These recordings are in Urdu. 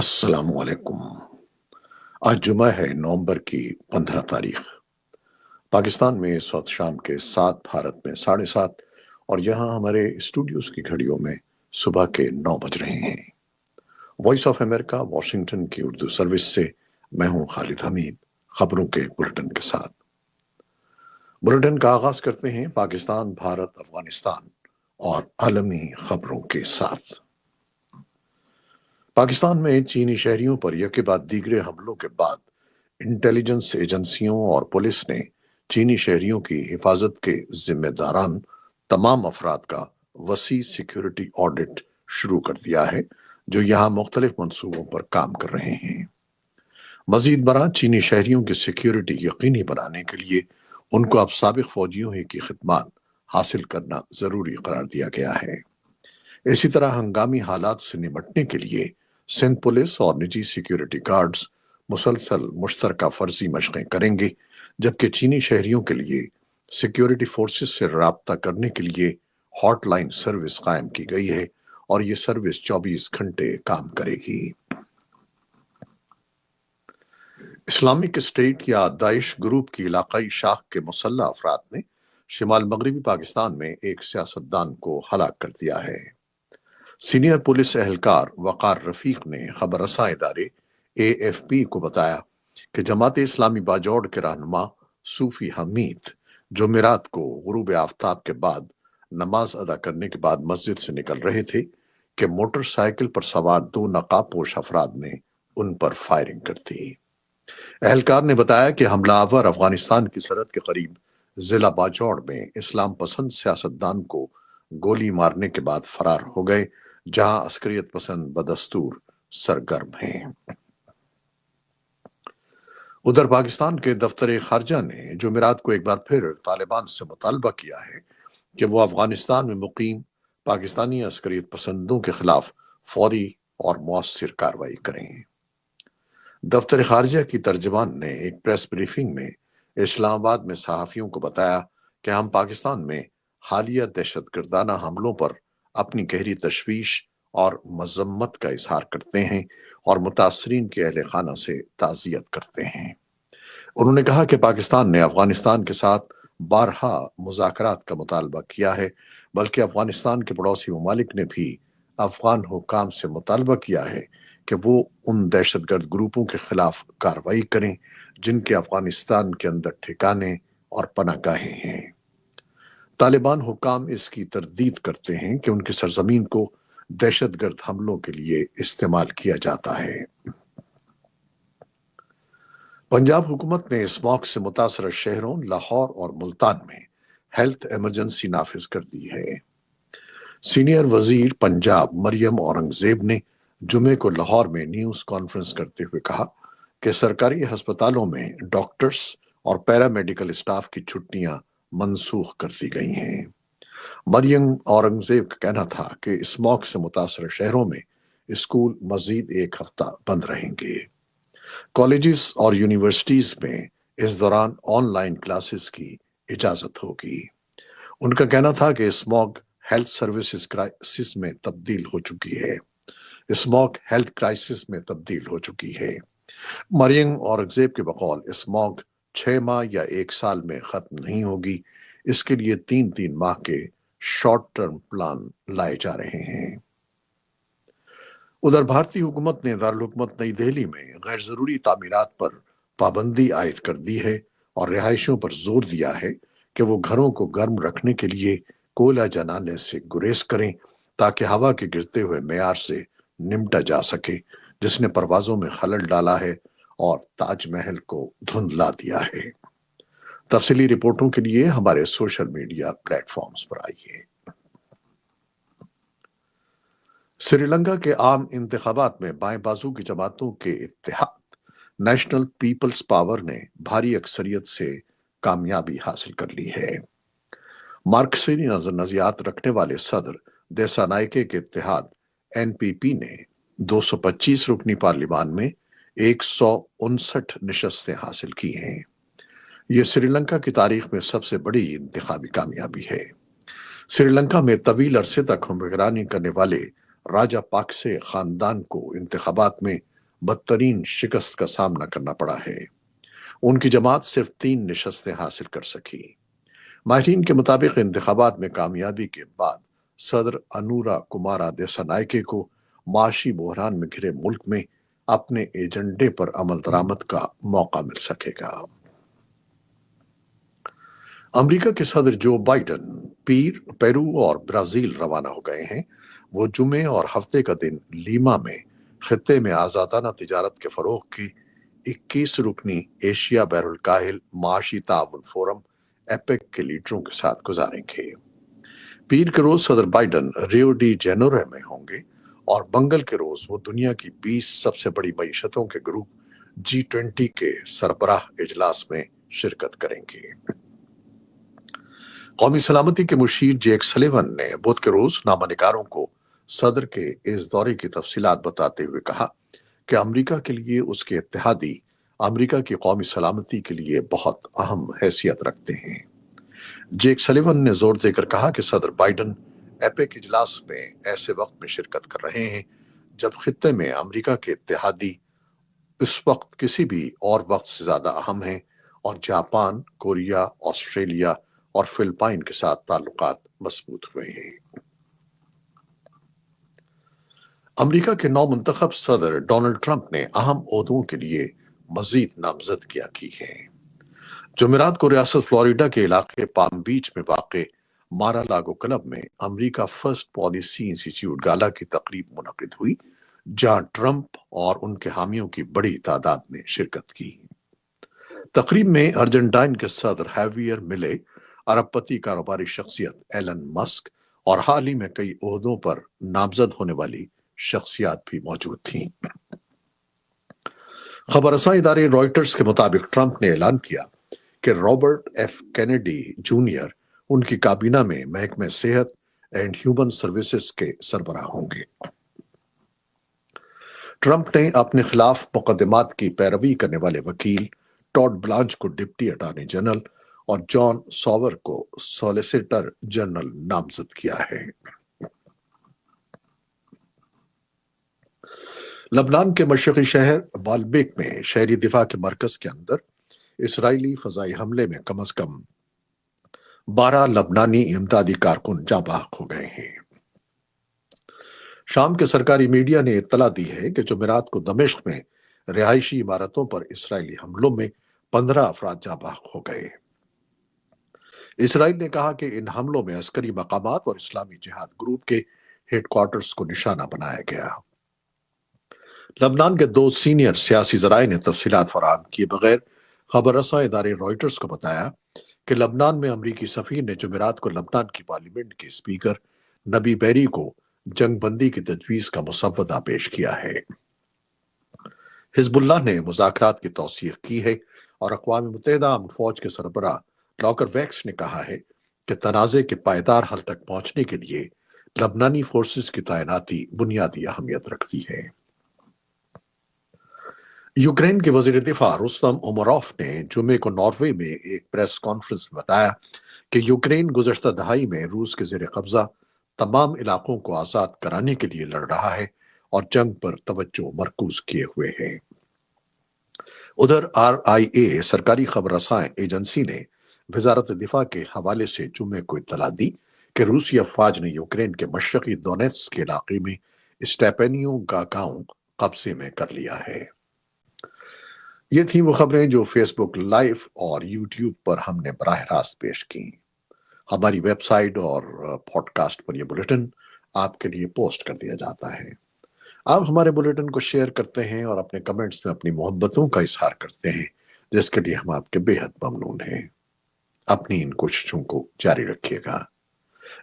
السلام علیکم۔ آج جمعہ ہے، نومبر کی 15 تاریخ۔ پاکستان میں اس وقت شام کے 7، بھارت میں 7:30، اور یہاں ہمارے اسٹوڈیوز کی گھڑیوں میں صبح کے 9 بج رہے ہیں۔ وائس آف امریکہ واشنگٹن کی اردو سروس سے میں ہوں خالد حمید، خبروں کے بلٹن کے ساتھ۔ بلٹن کا آغاز کرتے ہیں پاکستان، بھارت، افغانستان اور عالمی خبروں کے ساتھ۔ پاکستان میں چینی شہریوں پر یکے بعد دیگرے حملوں کے بعد انٹیلیجنس ایجنسیوں اور پولیس نے چینی شہریوں کی حفاظت کے ذمہ داران تمام افراد کا وسیع سیکیورٹی آڈٹ شروع کر دیا ہے، جو یہاں مختلف منصوبوں پر کام کر رہے ہیں۔ مزید برآں چینی شہریوں کی سیکیورٹی یقینی بنانے کے لیے ان کو اب سابق فوجیوں ہی کی خدمات حاصل کرنا ضروری قرار دیا گیا ہے۔ اسی طرح ہنگامی حالات سے نمٹنے کے لیے سندھ پولیس اور نجی سیکیورٹی گارڈز مسلسل مشترکہ فرضی مشقیں کریں گے، جبکہ چینی شہریوں کے لیے سیکیورٹی فورسز سے رابطہ کرنے کے لیے ہاٹ لائن سروس قائم کی گئی ہے، اور یہ سروس 24 گھنٹے کام کرے گی۔ اسلامک اسٹیٹ یا داعش گروپ کی علاقائی شاخ کے مسلح افراد نے شمال مغربی پاکستان میں ایک سیاستدان کو ہلاک کر دیا ہے۔ سینئر پولیس اہلکار وقار رفیق نے خبر رساں ادارے AFP کو بتایا کہ جماعت اسلامی باجوڑ کے رہنما صوفی حمید جمعرات کو غروب آفتاب کے بعد نماز ادا کرنے کے بعد مسجد سے نکل رہے تھے کہ موٹر سائیکل پر سوار 2 نقاب پوش افراد نے ان پر فائرنگ کر دی۔ اہلکار نے بتایا کہ حملہ آور افغانستان کی سرحد کے قریب ضلع باجوڑ میں اسلام پسند سیاستدان کو گولی مارنے کے بعد فرار ہو گئے، جہاں عسکریت پسند بدستور سرگرم ہیں۔ ادھر پاکستان کے دفتر خارجہ نے جمعرات کو ایک بار پھر طالبان سے مطالبہ کیا ہے کہ وہ افغانستان میں مقیم پاکستانی عسکریت پسندوں کے خلاف فوری اور مؤثر کارروائی کریں۔ دفتر خارجہ کی ترجمان نے ایک پریس بریفنگ میں اسلام آباد میں صحافیوں کو بتایا کہ ہم پاکستان میں حالیہ دہشت گردانہ حملوں پر اپنی گہری تشویش اور مذمت کا اظہار کرتے ہیں اور متاثرین کے اہل خانہ سے تعزیت کرتے ہیں۔ انہوں نے کہا کہ پاکستان نے افغانستان کے ساتھ بارہا مذاکرات کا مطالبہ کیا ہے، بلکہ افغانستان کے پڑوسی ممالک نے بھی افغان حکام سے مطالبہ کیا ہے کہ وہ ان دہشت گرد گروپوں کے خلاف کارروائی کریں جن کے افغانستان کے اندر ٹھکانے اور پناہ گاہیں ہیں۔ طالبان حکام اس کی تردید کرتے ہیں کہ ان کی سرزمین کو دہشت گرد حملوں کے لیے استعمال کیا جاتا ہے۔ پنجاب حکومت نے اسموگ سے متاثرہ شہروں لاہور اور ملتان میں ہیلتھ ایمرجنسی نافذ کر دی ہے۔ سینئر وزیر پنجاب مریم اورنگزیب نے جمعے کو لاہور میں نیوز کانفرنس کرتے ہوئے کہا کہ سرکاری ہسپتالوں میں ڈاکٹرز اور پیرامیڈیکل اسٹاف کی چھٹیاں منسوخ کر دی گئی ہیں۔ مریم اورنگزیب کا کہنا تھا کہ اسموگ سے متاثرہ شہروں میں اسکول مزید 1 ہفتہ بند رہیں گے۔ کالجز اور یونیورسٹیز میں اس دوران آن لائن کلاسز کی اجازت ہوگی۔ ان کا کہنا تھا کہ اسموگ ہیلتھ سروسز کرائسس میں تبدیل ہو چکی ہے۔ اسموگ ہیلتھ کرائسس میں تبدیل ہو چکی ہے۔ مریم اورنگزیب کے بقول اسموگ 6 ماہ یا 1 سال میں ختم نہیں ہوگی، اس کے لیے 3 ماہ کے شارٹ ٹرم پلان لائے جا رہے ہیں۔ ادھر بھارتی حکومت نے دارالحکومت نئی دہلی میں غیر ضروری تعمیرات پر پابندی عائد کر دی ہے اور رہائشیوں پر زور دیا ہے کہ وہ گھروں کو گرم رکھنے کے لیے کوئلہ جلانے سے گریز کریں تاکہ ہوا کے گرتے ہوئے معیار سے نمٹا جا سکے، جس نے پروازوں میں خلل ڈالا ہے اور تاج محل کو دھندلا دیا ہے۔ تفصیلی رپورٹوں کے لیے ہمارے سوشل میڈیا پلیٹ فارمز پر آئیے۔ سری لنکا کے عام انتخابات میں بائیں بازو کی جماعتوں کے اتحاد نیشنل پیپلز پاور نے بھاری اکثریت سے کامیابی حاصل کر لی ہے۔ مارکسیسی نظریات رکھنے والے صدر دیسا نائکے کے اتحاد NPP نے 225 رکنی پارلیمان میں 159 نشستیں حاصل کی ہیں۔ یہ سری لنکا کی تاریخ میں سب سے بڑی انتخابی کامیابی ہے۔ سری لنکا میں طویل عرصے تک حکمرانی کرنے والے راجہ پاکسے خاندان کو انتخابات میں بدترین شکست کا سامنا کرنا پڑا ہے۔ ان کی جماعت صرف 3 نشستیں حاصل کر سکی۔ ماہرین کے مطابق انتخابات میں کامیابی کے بعد صدر انورا کمارا دیسانائکے کو معاشی بحران میں گھرے ملک میں اپنے ایجنڈے پر عمل درآمد کا موقع مل سکے گا۔ امریکہ کے صدر جو بائیڈن پیرو اور برازیل روانہ ہو گئے ہیں۔ وہ جمعے اور ہفتے کا دن لیما میں خطے میں آزادانہ تجارت کے فروغ کی 21 رکنی ایشیا بحر الکاہل معاشی تعاون فورم ایپیک کے لیڈروں کے ساتھ گزاریں گے۔ پیر کے روز صدر بائیڈن ریو ڈی جینیرو میں ہوں گے اور منگل کے روز وہ دنیا کی 20 سب سے بڑی معیشتوں کے گروپ G20 کے سربراہ اجلاس میں شرکت کریں گے۔ قومی سلامتی کے مشیر جیک سلیون نے بدھ کے روز نامہ نگاروں کو صدر کے اس دورے کی تفصیلات بتاتے ہوئے کہا کہ امریکہ کے لیے اس کے اتحادی امریکہ کی قومی سلامتی کے لیے بہت اہم حیثیت رکھتے ہیں۔ جیک سلیون نے زور دے کر کہا کہ صدر بائیڈن ایپیک اجلاس میں ایسے وقت میں شرکت کر رہے ہیں جب خطے میں امریکہ کے اتحادی اس وقت کسی بھی اور وقت سے زیادہ اہم ہیں اور جاپان، کوریا، آسٹریلیا اور فلپائن کے ساتھ تعلقات مضبوط ہوئے ہیں۔ امریکہ کے نو منتخب صدر ڈونلڈ ٹرمپ نے اہم عہدوں کے لیے مزید نامزدگیاں کی ہیں۔ جمعرات کو ریاست فلوریڈا کے علاقے پام بیچ میں واقع مارا لاگو کلب میں امریکہ فرسٹ پالیسی انسٹیٹیوٹ گالا کی تقریب منعقد ہوئی، جہاں ٹرمپ اور ان کے حامیوں کی بڑی تعداد نے شرکت کی۔ تقریب میں ارجنٹائن کے صدر ہیویئر ملے، عرب پتی کاروباری شخصیت ایلن مسک اور حال ہی میں کئی عہدوں پر نامزد ہونے والی شخصیات بھی موجود تھیں۔ خبر رساں ادارے رائٹرز کے مطابق ٹرمپ نے اعلان کیا کہ رابرٹ ایف کینیڈی جونیئر ان کی کابینہ میں محکمہ صحت اینڈ ہیومن سروسز کے سربراہ ہوں گے۔ ٹرمپ نے اپنے خلاف مقدمات کی پیروی کرنے والے وکیل ٹاڈ بلانچ کو ڈپٹی اٹارنی جنرل اور جان ساور کو سالیسیٹر جنرل نامزد کیا ہے۔ لبنان کے مشرقی شہر بالبیک میں شہری دفاع کے مرکز کے اندر اسرائیلی فضائی حملے میں کم از کم 12 لبنانی امدادی کارکن جاں بحق ہو گئے ہیں۔ شام کے سرکاری میڈیا نے اطلاع دی ہے کہ جمعرات کو دمشق میں رہائشی عمارتوں پر اسرائیلی حملوں میں 15 افراد جاں بحق ہو گئے۔ اسرائیل نے کہا کہ ان حملوں میں عسکری مقامات اور اسلامی جہاد گروپ کے ہیڈ کوارٹرز کو نشانہ بنایا گیا۔ لبنان کے 2 سینئر سیاسی ذرائع نے تفصیلات فراہم کیے بغیر خبر رساں ادارے رائٹرز کو بتایا کہ لبنان میں امریکی سفیر نے جمعرات کو لبنان کی پارلیمنٹ کے اسپیکر نبی بیری کو جنگ بندی کی تجویز کا مسودہ پیش کیا ہے۔ حزب اللہ نے مذاکرات کی توثیق کی ہے اور اقوام متحدہ امن فوج کے سربراہ لاکر ویکس نے کہا ہے کہ تنازع کے پائیدار حل تک پہنچنے کے لیے لبنانی فورسز کی تعیناتی بنیادی اہمیت رکھتی ہے۔ یوکرین کے وزیر دفاع رستم امروف نے جمعے کو ناروے میں ایک پریس کانفرنس میں بتایا کہ یوکرین گزشتہ دہائی میں روس کے زیر قبضہ تمام علاقوں کو آزاد کرانے کے لیے لڑ رہا ہے اور جنگ پر توجہ مرکوز کیے ہوئے ہے۔ ادھر RIA سرکاری خبر رساں ایجنسی نے وزارت دفاع کے حوالے سے جمعے کو اطلاع دی کہ روسی افواج نے یوکرین کے مشرقی دونیتسک کے علاقے میں اسٹیپینیو کا گاؤں قبضے میں کر لیا ہے۔ یہ تھیں وہ خبریں جو فیس بک لائیو اور یوٹیوب پر ہم نے براہ راست پیش کی۔ ہماری ویب سائٹ اور پوڈ کاسٹ پر یہ بلیٹن آپ کے لیے پوسٹ کر دیا جاتا ہے۔ آپ ہمارے بلیٹن کو شیئر کرتے ہیں اور اپنے کمنٹس میں اپنی محبتوں کا اظہار کرتے ہیں، جس کے لیے ہم آپ کے بے حد ممنون ہیں۔ اپنی ان کوششوں کو جاری رکھیے گا۔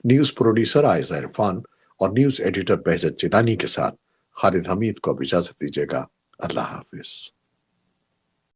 نیوز پروڈیوسر عائزہ عرفان اور نیوز ایڈیٹر بہجت جیلانی کے ساتھ خالد حمید کو اب اجازت دیجیے گا۔ اللہ حافظ۔